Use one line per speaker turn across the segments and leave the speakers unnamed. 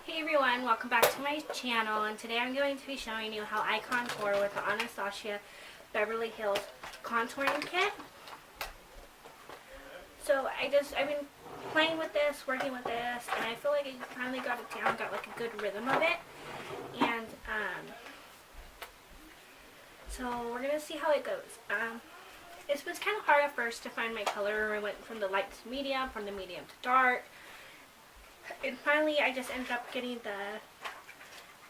Hey everyone, welcome back to my channel, and today I'm going to be showing you how I contour with the Anastasia Beverly Hills contouring kit. So I've been playing with this, working with this, and I feel like I finally got it down, got like a good rhythm of it. And so we're gonna see how it goes. It was kind of hard at first to find my color. I went from the light to medium, from the medium to dark. And finally, I just ended up getting the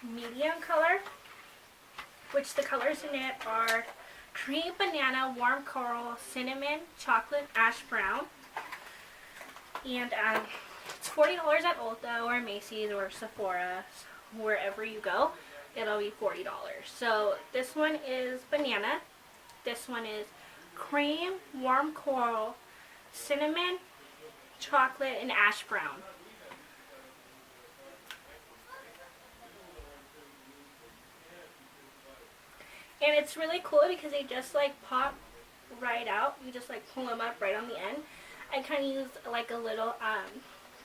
medium color, which the colors in it are Cream Banana, Warm Coral, Cinnamon, Chocolate, Ash Brown. And it's $40 at Ulta or Macy's or Sephora, wherever you go. It'll be $40. So this one is Banana. This one is Cream, Warm Coral, Cinnamon, Chocolate, and Ash Brown. And it's really cool because they just like pop right out. You just like pull them up right on the end. I kind of use like a little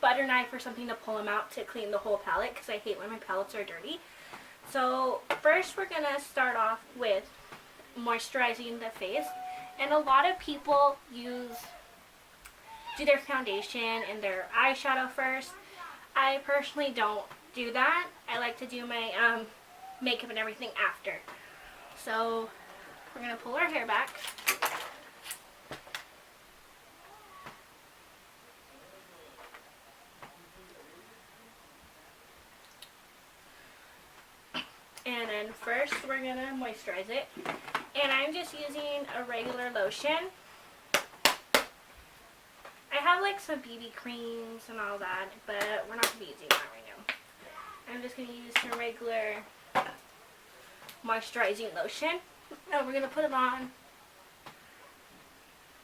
butter knife or something to pull them out to clean the whole palette because I hate when my palettes are dirty. So first we're going to start off with moisturizing the face. And a lot of people do their foundation and their eyeshadow first. I personally don't do that. I like to do my makeup and everything after. So we're going to pull our hair back. And then first we're going to moisturize it. And I'm just using a regular lotion. I have like some BB creams and all that, but we're not going to be using that right now. I'm just going to use some regular moisturizing lotion. Now we're going to put it on.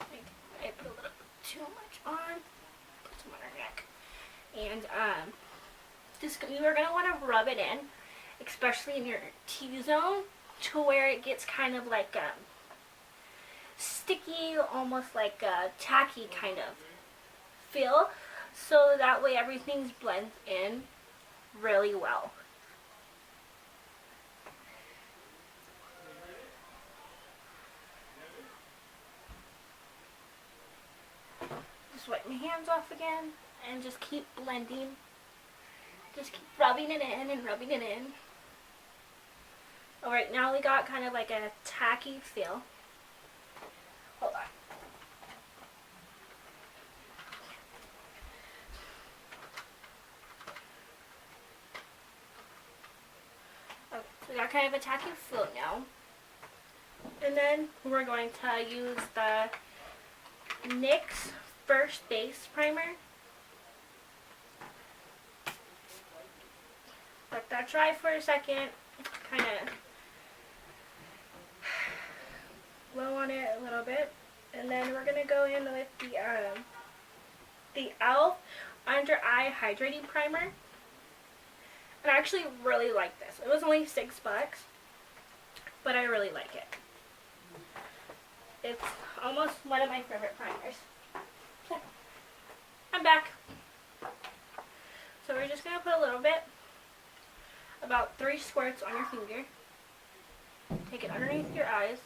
I put a little too much on. Put some on our neck. And you are going to want to rub it in, especially in your T-zone, to where it gets kind of like sticky, almost like a tacky kind of feel, so that way everything blends in really well. Just wipe my hands off again and just keep blending. Just keep rubbing it in and rubbing it in. Alright, now we got kind of like a tacky feel. Hold on. Okay, so we got kind of a tacky feel now. And then we're going to use the NYX First Base Primer. Let that dry for a second. Kind of blow on it a little bit, and then we're gonna go in with the L.A.B Under Eye Hydrating Primer. And I actually really like this. It was only $6, but I really like it. It's almost one of my favorite primers. I'm back. So we're just gonna put a little bit, about 3 squirts on your finger. Take it underneath your eyes.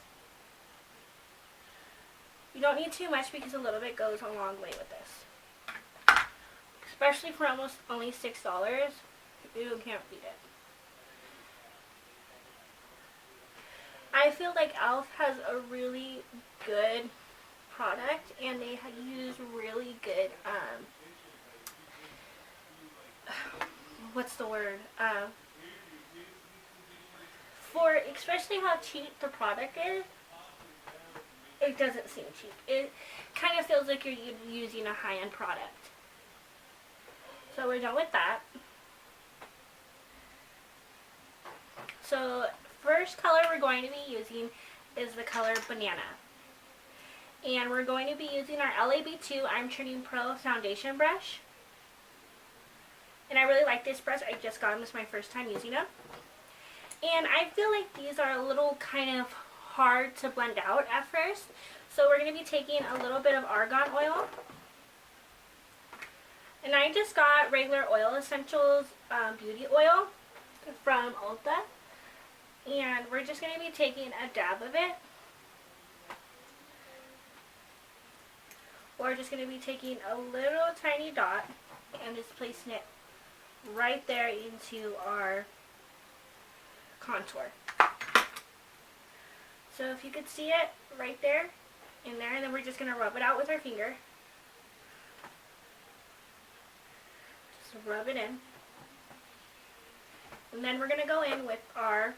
You don't need too much because a little bit goes a long way with this. Especially for almost only $6. You can't beat it. I feel like e.l.f. has a really good product, and they use really good, what's the word? For especially how cheap the product is, it doesn't seem cheap. It kind of feels like you're using a high-end product. So we're done with that. So first color we're going to be using is the color Banana. And we're going to be using our L.A.B 2 I'm Turning Pro foundation brush. And I really like this brush. I just got them. This is my first time using them. And I feel like these are a little kind of hard to blend out at first. So we're going to be taking a little bit of argan oil. And I just got regular oil essentials beauty oil from Ulta. And we're just going to be taking a dab of it. We're just going to be taking a little tiny dot and just placing it right there into our contour. So if you could see it right there, in there, and then we're just going to rub it out with our finger. Just rub it in. And then we're going to go in with our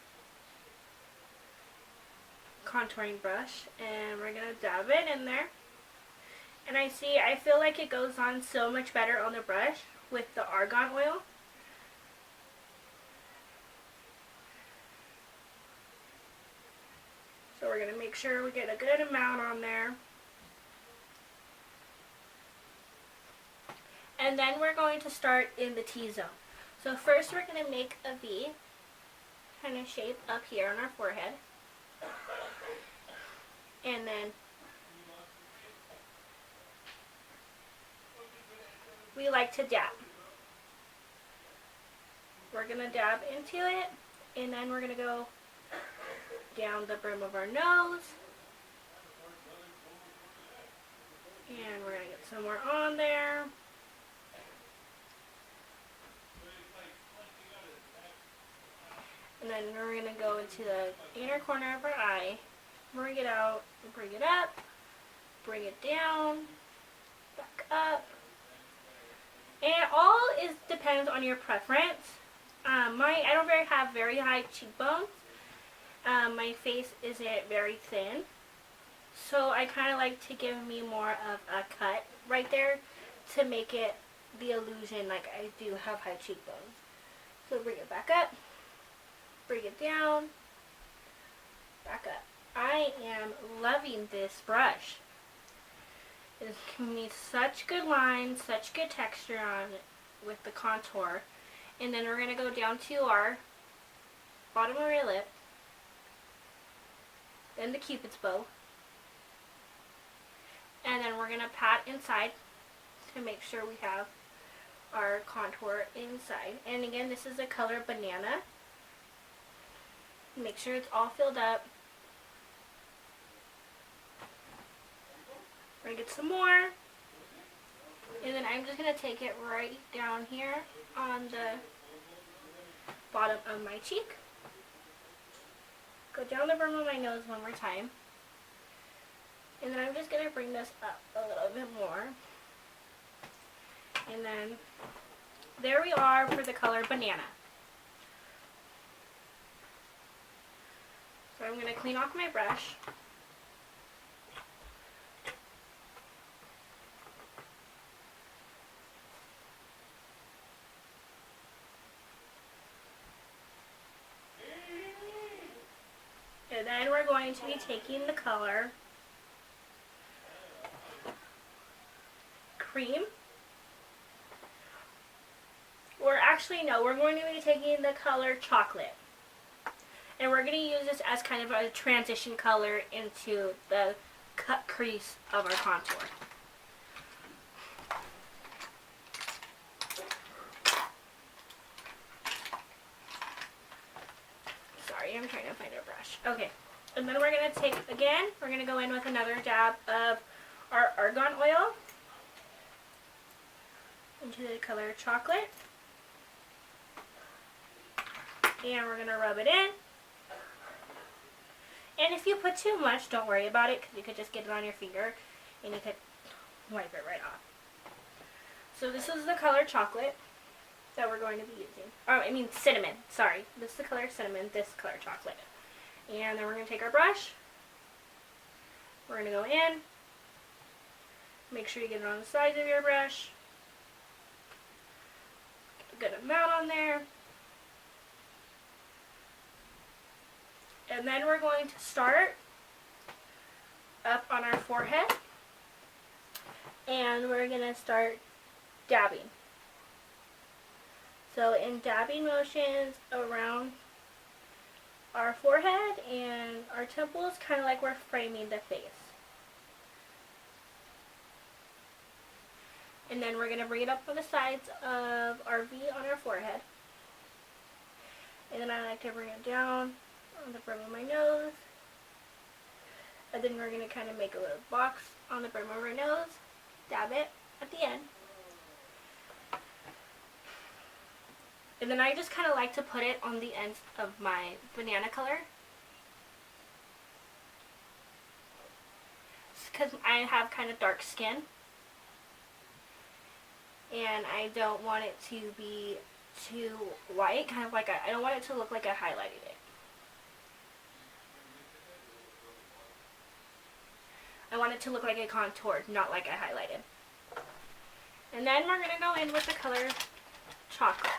contouring brush and we're going to dab it in there. And I feel like it goes on so much better on the brush with the argan oil. So we're going to make sure we get a good amount on there. And then we're going to start in the T-zone. So first we're going to make a V kind of shape up here on our forehead. And then we like to dab. We're going to dab into it, and then we're going to go down the brim of our nose. And we're going to get some more on there. And then we're going to go into the inner corner of our eye, bring it out, bring it up, bring it down, back up. And all depends on your preference. I don't have very high cheekbones. My face isn't very thin. So I kind of like to give me more of a cut right there to make it the illusion like I do have high cheekbones. So bring it back up, bring it down, back up. I am loving this brush. It's giving me such good lines, such good texture on it with the contour. And then we're going to go down to our bottom of our lip, then the Cupid's bow, and then we're going to pat inside to make sure we have our contour inside. And again, this is the color Banana. Make sure it's all filled up. We're going to get some more. And then I'm just going to take it right down here on the bottom of my cheek. Go down the brim of my nose one more time. And then I'm just going to bring this up a little bit more. And then there we are for the color Banana. So I'm going to clean off my brush. And then we're going to be taking the color Cream. Or actually no, we're going to be taking the color Chocolate. And we're going to use this as kind of a transition color into the cut crease of our contour. Sorry, I'm trying to find a brush. Okay, and then we're going to take, again, we're going to go in with another dab of our argan oil into the color Chocolate. And we're going to rub it in. And if you put too much, don't worry about it, because you could just get it on your finger and you could wipe it right off. So this is the color Chocolate that we're going to be using. Oh, I mean Cinnoman. Sorry. This is the color Cinnoman, this color Chocolate. And then we're going to take our brush. We're going to go in. Make sure you get it on the sides of your brush. Get a good amount on there. And then we're going to start up on our forehead. And we're going to start dabbing. So in dabbing motions around our forehead and our temples, kind of like we're framing the face. And then we're going to bring it up on the sides of our V on our forehead. And then I like to bring it down on the brim of my nose. And then we're going to kind of make a little box on the brim of our nose. Dab it at the end. And then I just kind of like to put it on the ends of my banana color. Because I have kind of dark skin. And I don't want it to be too white. Kind of like I don't want it to look like I highlighted it. I want it to look like I contoured, not like I highlighted. And then we're going to go in with the color Chocolate.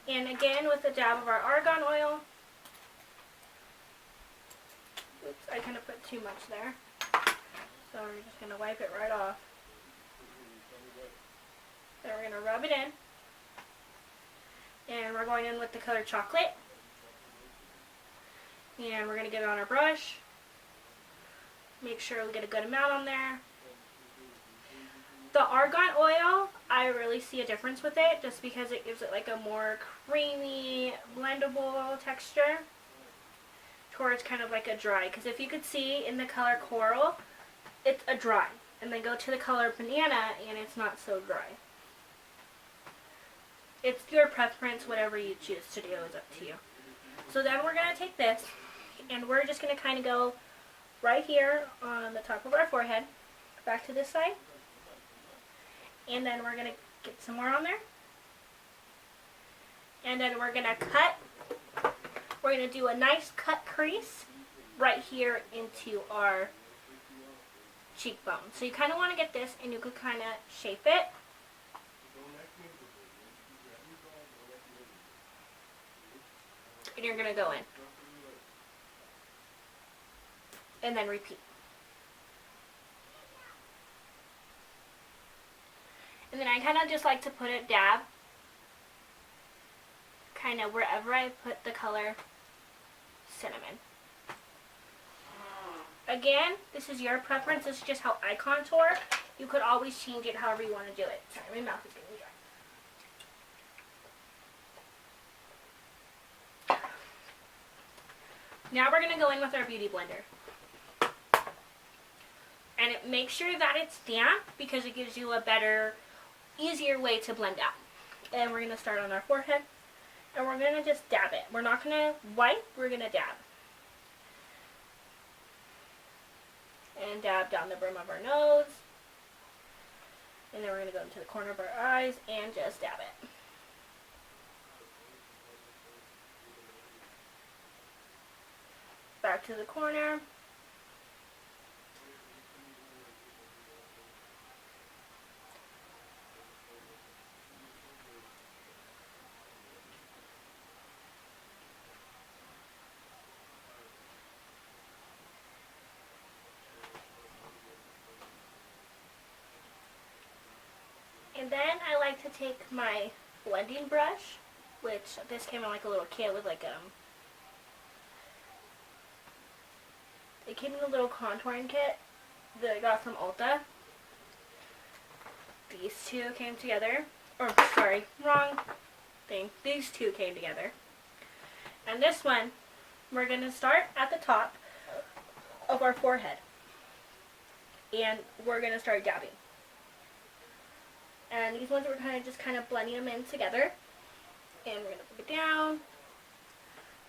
And again with a dab of our argan oil. Oops, I kind of put too much there. So we're just going to wipe it right off. Then we're going to rub it in. And we're going in with the color Chocolate. And we're going to get it on our brush. Make sure we get a good amount on there. The argan oil, I really see a difference with it just because it gives it like a more creamy, blendable texture towards kind of like a dry. Because if you could see in the color Coral, it's a dry. And then go to the color Banana and it's not so dry. It's your preference, whatever you choose to do is up to you. So then we're going to take this and we're just going to kind of go right here on the top of our forehead, back to this side. And then we're going to get some more on there. And then we're going to cut. We're going to do a nice cut crease right here into our cheekbone. So you kind of want to get this and you could kind of shape it. And you're going to go in. And then repeat. And then I kind of just like to put it dab kind of wherever I put the color Cinnoman. Again, this is your preference. This is just how I contour. You could always change it however you want to do it. Sorry, my mouth is getting dry. Now we're going to go in with our Beauty Blender. And make sure that it's damp because it gives you a better, easier way to blend out. And we're going to start on our forehead. And we're going to just dab it. We're not going to wipe, we're going to dab. And dab down the brim of our nose. And then we're going to go into the corner of our eyes and just dab it. Back to the corner. And then I like to take my blending brush, which this came in like a little kit with like it came in a little contouring kit that I got from Ulta. These two came together, or sorry, wrong thing. These two came together. And this one, we're going to start at the top of our forehead. And we're going to start dabbing. And these ones we're kind of blending them in together. And we're going to put it down,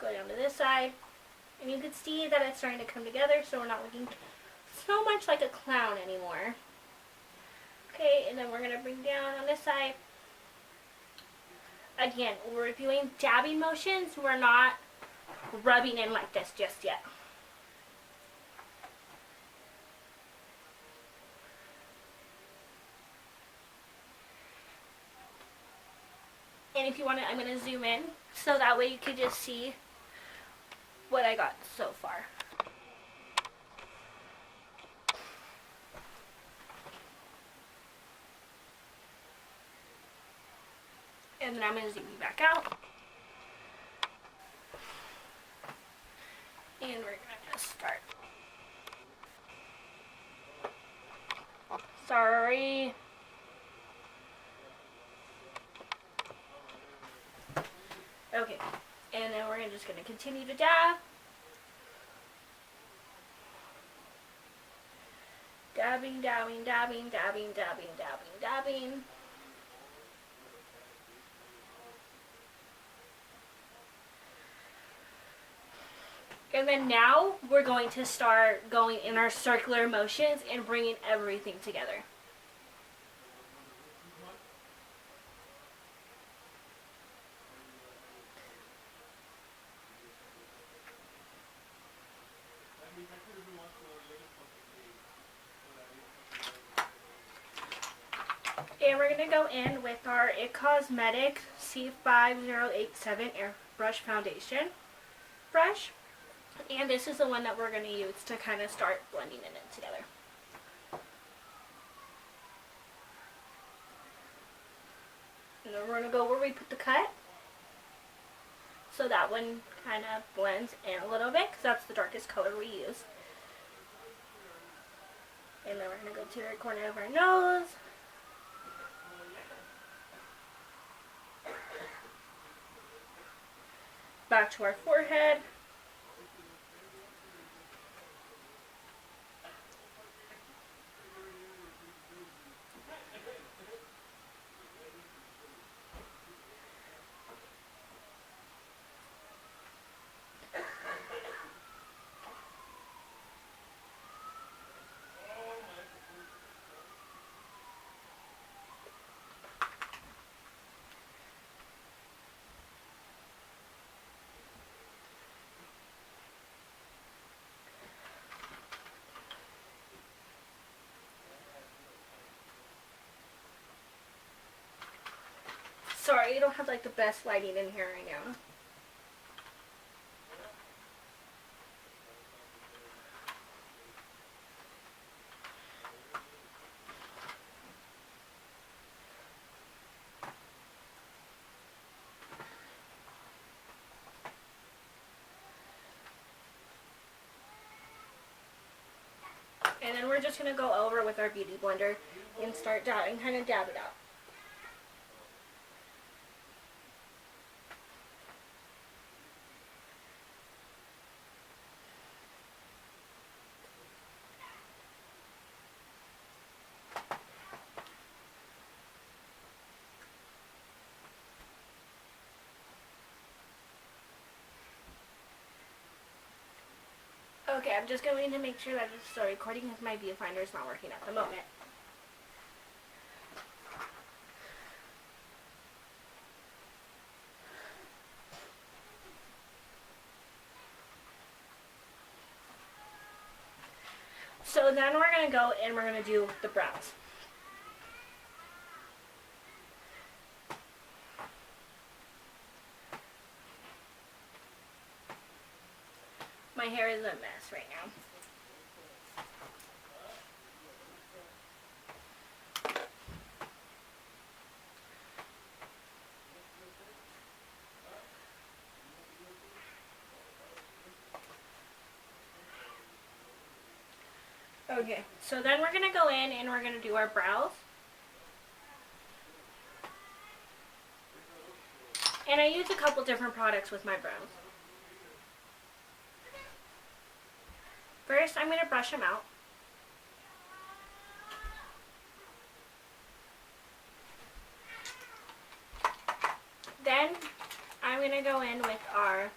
go down to this side. And you can see that it's starting to come together, so we're not looking so much like a clown anymore. Okay, and then we're going to bring down on this side. Again, we're doing dabbing motions. We're not rubbing in like this just yet. And if you want to, I'm going to zoom in so that way you can just see what I got so far. And then I'm going to zoom you back out. And we're going to just start. Sorry. Sorry. Okay, and then we're just going to continue to dab. Dabbing, dabbing, dabbing, dabbing, dabbing, dabbing, dabbing. And then now we're going to start going in our circular motions and bringing everything together. And we're going to go in with our It Cosmetics C5087 Airbrush Foundation brush. And this is the one that we're going to use to kind of start blending it together. And then we're going to go where we put the cut. So that one kind of blends in a little bit because that's the darkest color we use. And then we're going to go to the corner of our nose. Back to our forehead. Sorry, you don't have like the best lighting in here right now. And then we're just going to go over with our beauty blender and start dabbing, kind of dab it out. Okay, I'm just going to make sure that it's still recording because my viewfinder is not working at the moment. So then we're going to go and we're going to do the brows. My hair is a mess right now. Okay, so then we're going to go in and we're going to do our brows. And I use a couple different products with my brows. First, I'm going to brush them out. Then, I'm going to go in with our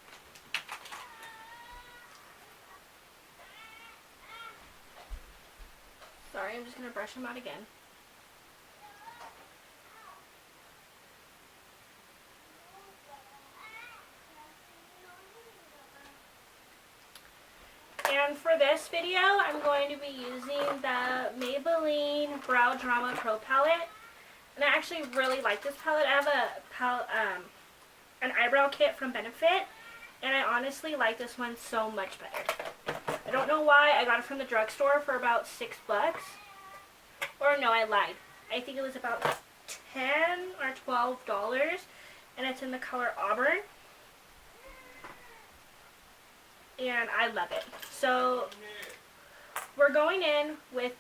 sorry, I'm just going to brush them out again. And for this video, I'm going to be using the Maybelline Brow Drama Pro Palette. And I actually really like this palette. I have an eyebrow kit from Benefit. And I honestly like this one so much better. I don't know why. I got it from the drugstore for about $6. Or no, I lied. I think it was about $10 or $12. And it's in the color Auburn. And I love it. So we're going in with,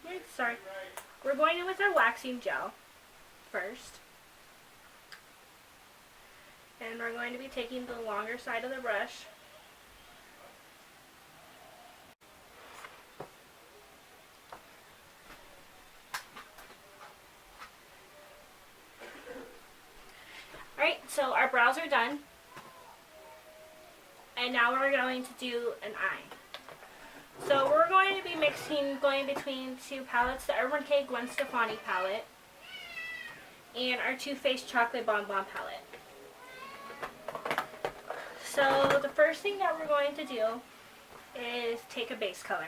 yeah, sorry. We're going in with our waxing gel first. And we're going to be taking the longer side of the brush. Alright, so our brows are done. And now we're going to do an eye. So we're going to be going between two palettes, the Urban Decay Gwen Stafani palette and our Too Faced Chocolate Bonbon palette. So the first thing that we're going to do is take a base color.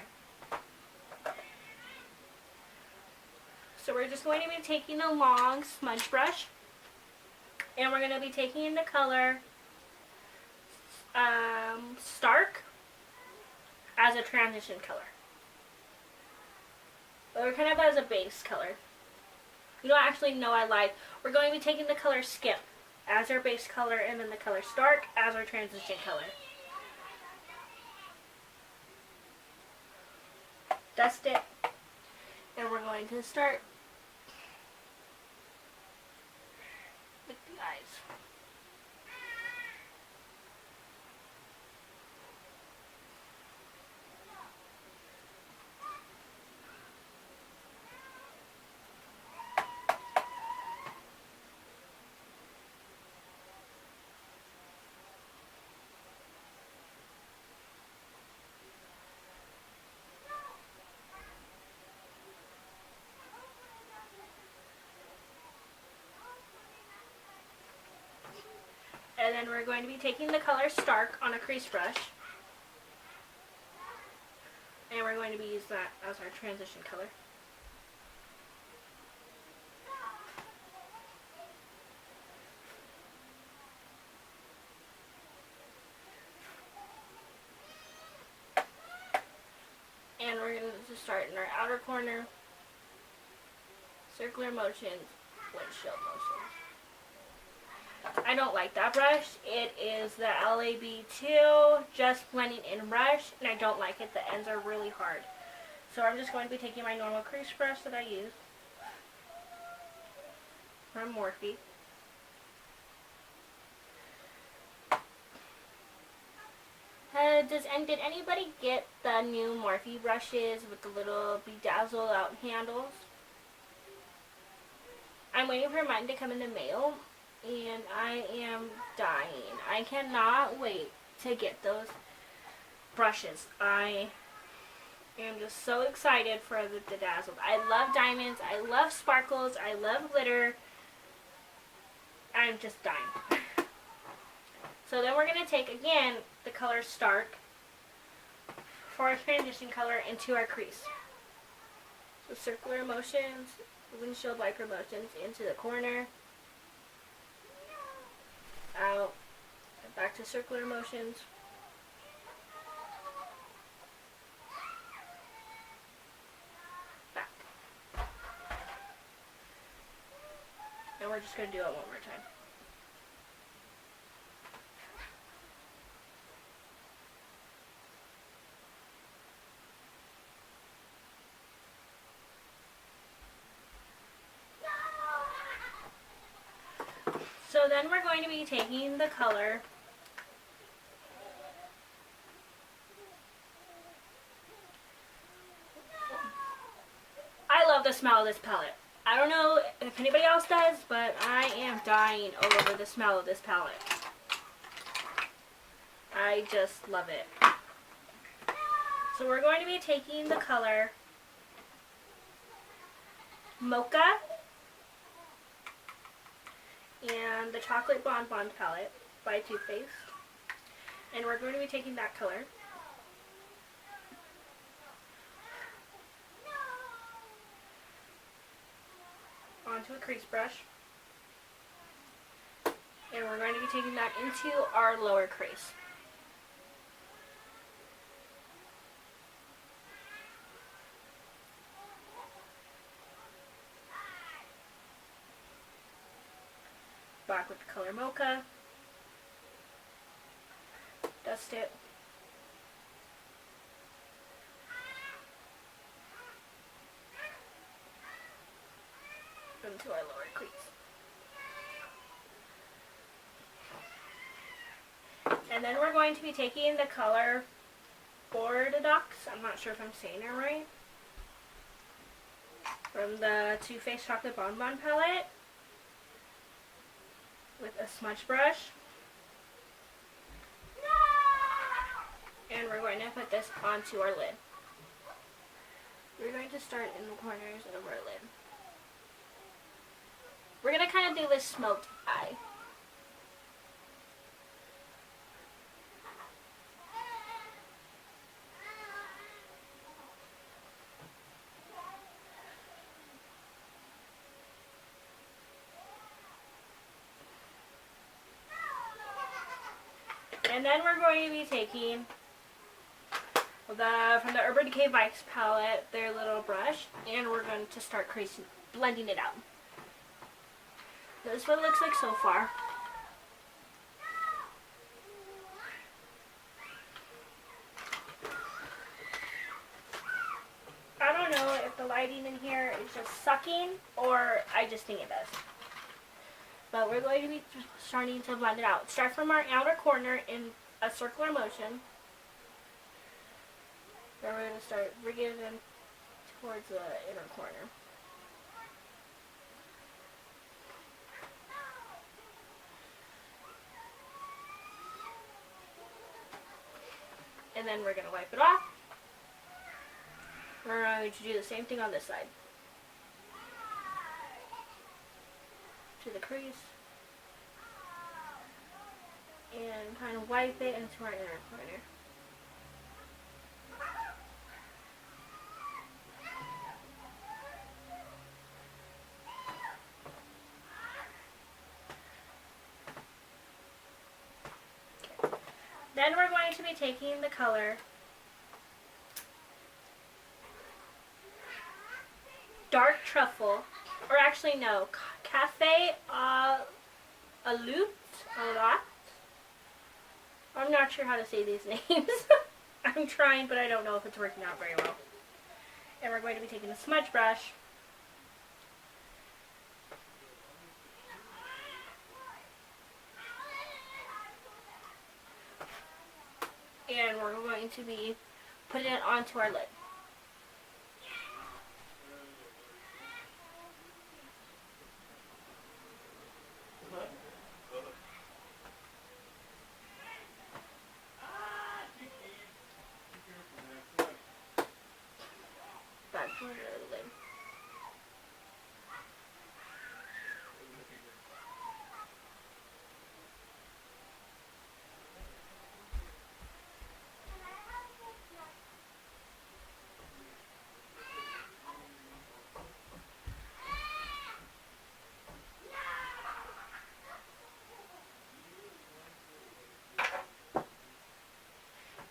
So we're just going to be taking a long smudge brush, and we're going to be taking the color Stark as a transition color. Or kind of as a base color. You don't actually know I lied. We're going to be taking the color Skip as our base color, and then the color Stark as our transition color. Dust it, and we're going to start with the eyes. And then we're going to be taking the color Stark on a crease brush. And we're going to be using that as our transition color. And we're going to start in our outer corner. Circular motions, windshield motions. I don't like that brush. It is the L.A.B. 2, just blending in brush, and I don't like it. The ends are really hard. So I'm just going to be taking my normal crease brush that I use from Morphe. Did anybody get the new Morphe brushes with the little bedazzled out handles? I'm waiting for mine to come in the mail, and I am dying. I cannot wait to get those brushes. I am just so excited for the bedazzled. I love diamonds. I love sparkles. I love glitter. I'm just dying. So then we're going to take, again, the color Stark for our transition color into our crease. So circular motions, windshield wiper motions into the corner, out, and back to circular motions. Back. And we're just going to do it one more time. So then we're going to be taking the color I love the smell of this palette. I don't know if anybody else does, but I am dying over the smell of this palette. I just love it. So we're going to be taking the color Mocha and the Chocolate Bonbon palette by Too Faced. And we're going to be taking that color onto a crease brush. And we're going to be taking that into our lower crease. Back with the color Mocha. Dust it. onto our lower crease. And then we're going to be taking the color Bordeaux, I'm not sure if I'm saying it right, from the Too Faced Chocolate Bonbon palette with a smudge brush. And we're going to put this onto our lid. We're going to start in the corners of our lid. We're going to kind of do this smoked eye. And then we're going to be taking from the Urban Decay Vice palette, their little brush, and we're going to start blending it out. This is what it looks like so far. I don't know if the lighting in here is just sucking or I just think it does. But we're going to be starting to blend it out. Start from our outer corner in a circular motion. Then we're going to start bringing it in towards the inner corner. And then we're going to wipe it off. We're going to do the same thing on this side. To the crease. And kind of wipe it into our inner corner. Then we're going to be taking the color Dark Truffle, or actually no, Cafe Alut. I'm not sure how to say these names. I'm trying, but I don't know if it's working out very well. And we're going to be taking a smudge brush. And we're going to be putting it onto our lid. Back to the lid.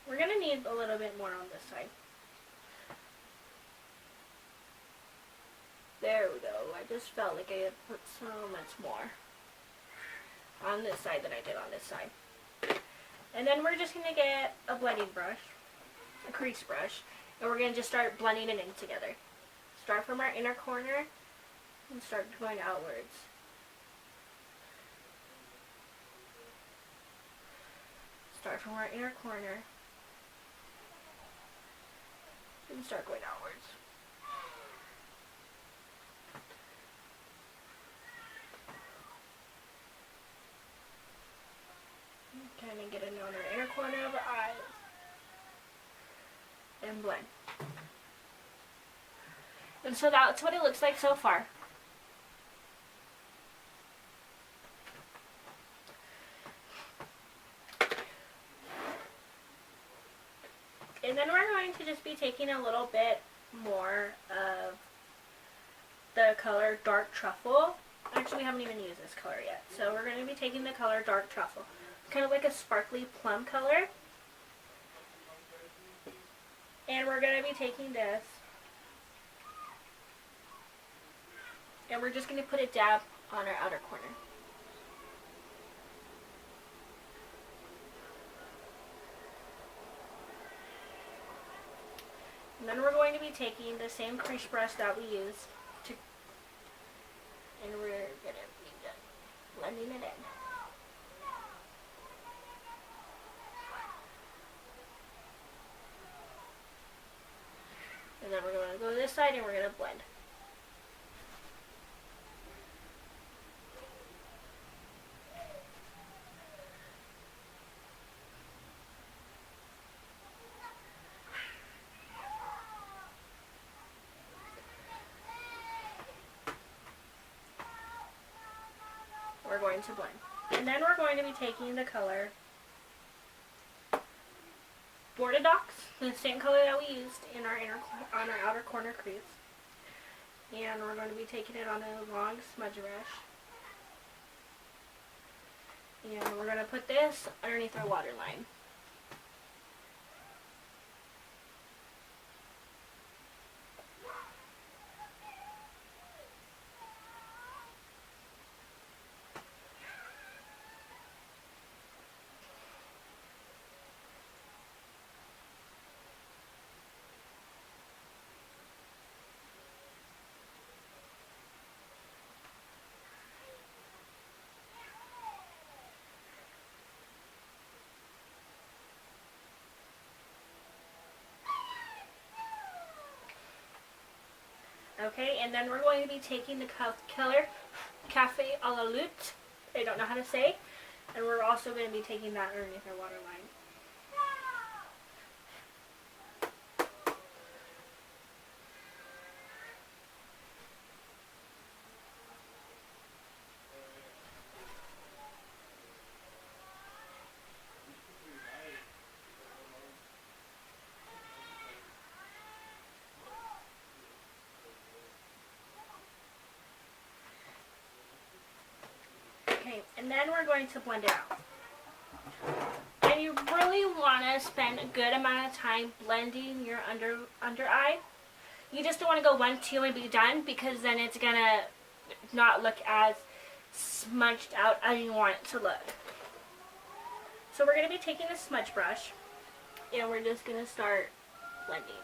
We're going to need a little bit more on this side. There we go. I just felt like I had put so much more on this side than I did on this side. And then we're just going to get a blending brush, a crease brush, and we're going to just start blending it in together. Start from our inner corner and start going outwards. Start from our inner corner and start going outwards. Kind of get it on our inner corner of our eyes and blend. And so that's what it looks like so far. And then we're going to just be taking a little bit more of the color Dark Truffle. Actually, we haven't even used this color yet. So we're going to be taking the color Dark Truffle. Kind of like a sparkly plum color. And we're going to be taking this. And we're just going to put a dab on our outer corner. And then we're going to be taking the same crease brush that we used And we're gonna be just blending it in. And then we're going to go this side and we're going to blend. We're going to blend. And then we're going to be taking the color Bordeaux, the same color that we used in our outer corner crease. And we're going to be taking it on a long smudge brush. And we're going to put this underneath our waterline. Okay, and then we're going to be taking the color Cafe a la Lutte, I don't know how to say, and we're also going to be taking that underneath our waterline. Okay, and then we're going to blend it out. And you really want to spend a good amount of time blending your under eye. You just don't want to go 1, 2 and be done, because then it's going to not look as smudged out as you want it to look. So we're going to be taking a smudge brush and we're just going to start blending.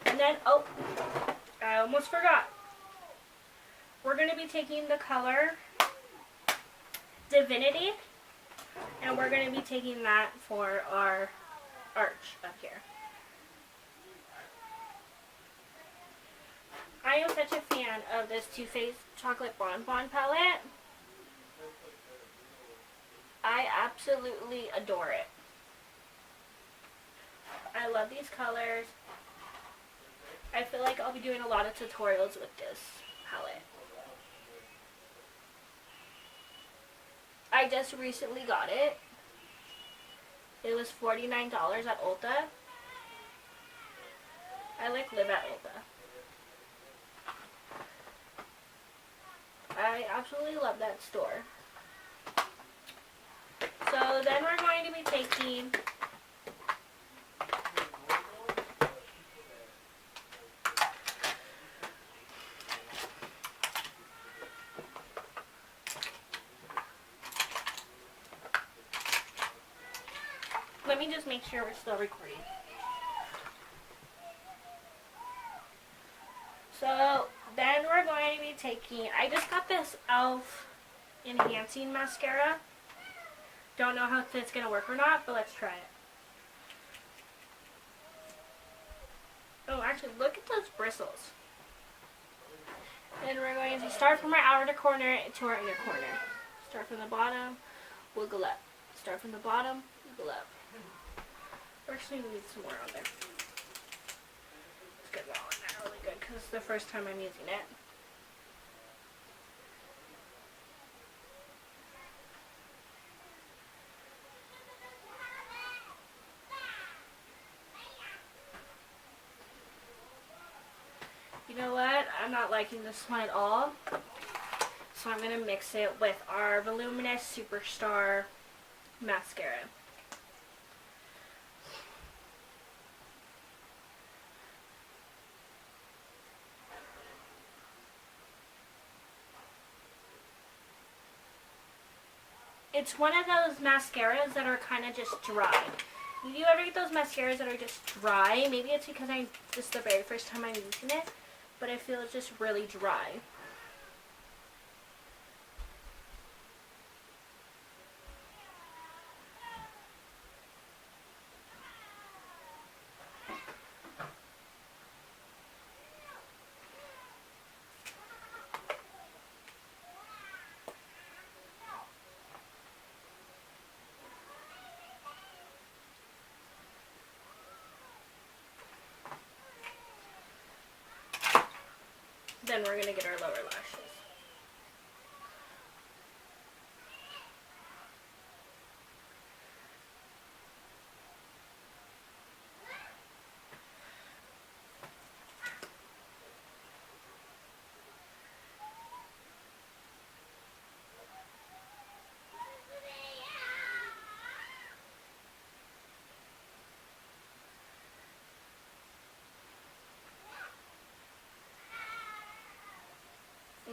And then, oh, I almost forgot. We're going to be taking the color Divinity, and we're going to be taking that for our arch up here. I am such a fan of this Too Faced Chocolate Bonbon palette. I absolutely adore it. I love these colors. I feel like I'll be doing a lot of tutorials with this palette. I just recently got it. It was $49 at Ulta. I live at Ulta. I absolutely love that store. So then we're going to be taking let me just make sure we're still recording. So then we're going to be taking, I just got this e.l.f. Enhancing Mascara. Don't know if it's going to work or not, but let's try it. Oh, actually, look at those bristles. And we're going to start from our outer corner to our inner corner. Start from the bottom, wiggle up. Start from the bottom, wiggle up. Actually, we need some more on there. Let's get that on there really good, because it's the first time I'm using it. You know what? I'm not liking this one at all. So I'm going to mix it with our Voluminous Superstar Mascara. It's one of those mascaras that are kind of just dry. Do you ever get those mascaras that are just dry? Maybe it's because this is the very first time I'm using it, but I feel it's just really dry. Then we're going to get our lower lashes.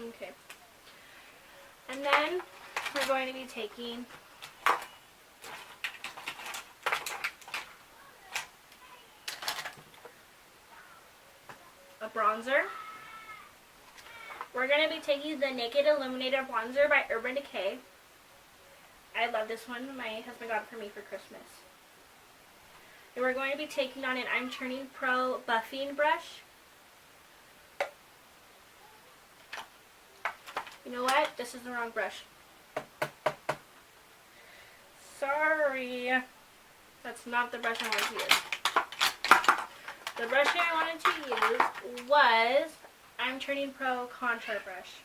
Okay. And then we're going to be taking a bronzer. We're going to be taking the Naked Illuminated Bronzer by Urban Decay. I love this one. My husband got it for me for Christmas. And we're going to be taking on an I'm Turning Pro buffing brush. You know what? This is the wrong brush. Sorry. That's not the brush I wanted to use. The brush I wanted to use was I'm Turning Pro Contour Brush,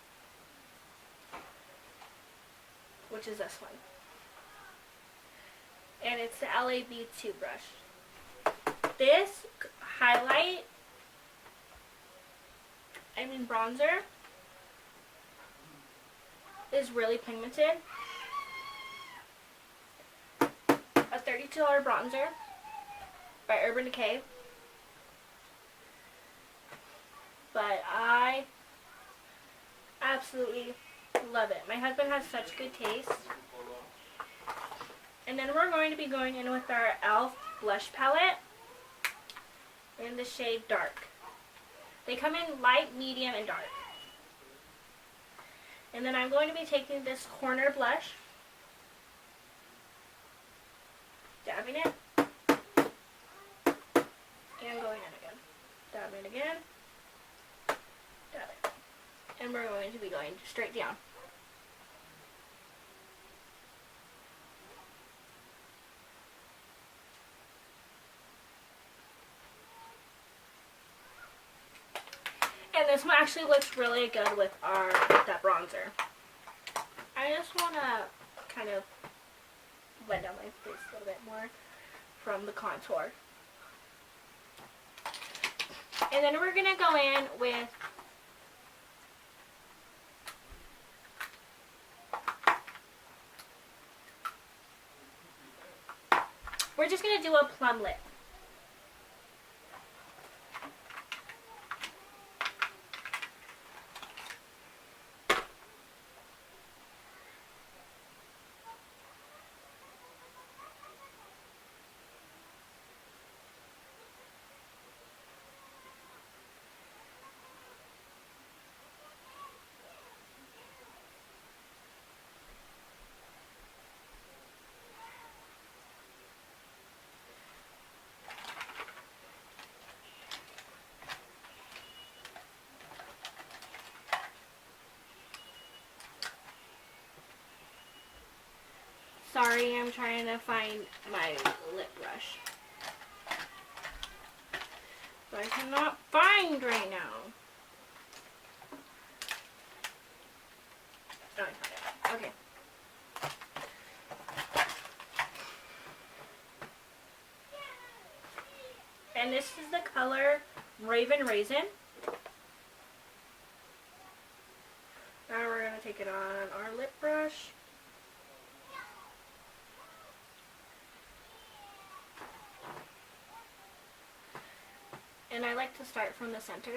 which is this one. And it's the L.A.B 2 brush. This bronzer is really pigmented. A $32 bronzer by Urban Decay. But I absolutely love it. My husband has such good taste. And then we're going to be going in with our e.l.f. blush palette in the shade Dark. They come in light, medium, and dark. And then I'm going to be taking this corner blush, dabbing it, and going in again. Dabbing it again, dab it. And we're going to be going straight down. And this one actually looks really good with that bronzer. I just want to kind of blend out my face a little bit more from the contour. And then we're going to go in with we're just going to do a plum lip. Sorry, I'm trying to find my lip brush. But I cannot find right now. Oh, I found it. Okay. And this is the color Ravin Raisin. Now we're going to take it on our lip brush. And I like to start from the center.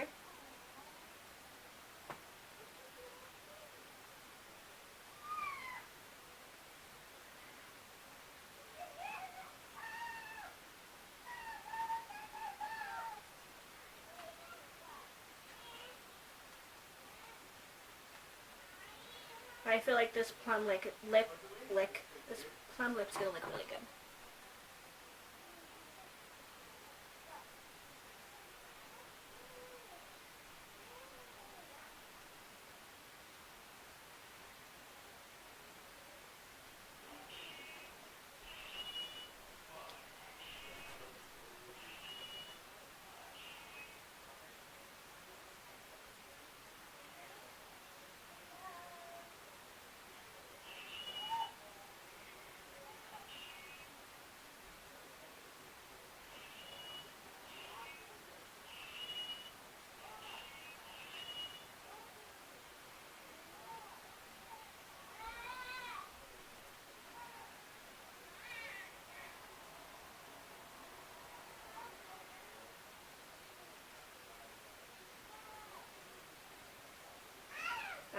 I feel like this plum lip's gonna look really good.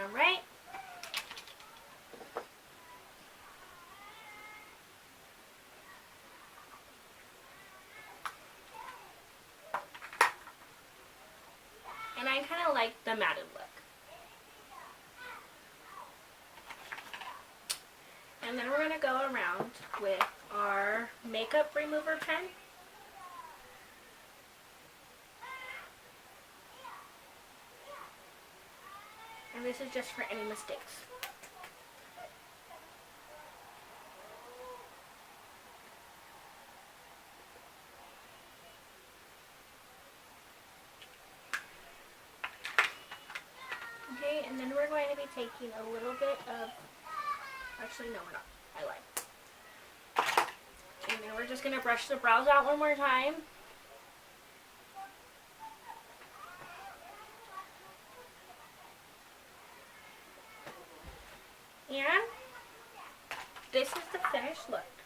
Alright. And I kind of like the matted look. And then we're going to go around with our makeup remover pen. And this is just for any mistakes. Okay, and then we're going to be taking a little bit of, actually no we're not, I lied. And then we're just going to brush the brows out one more time. And this is the finished look.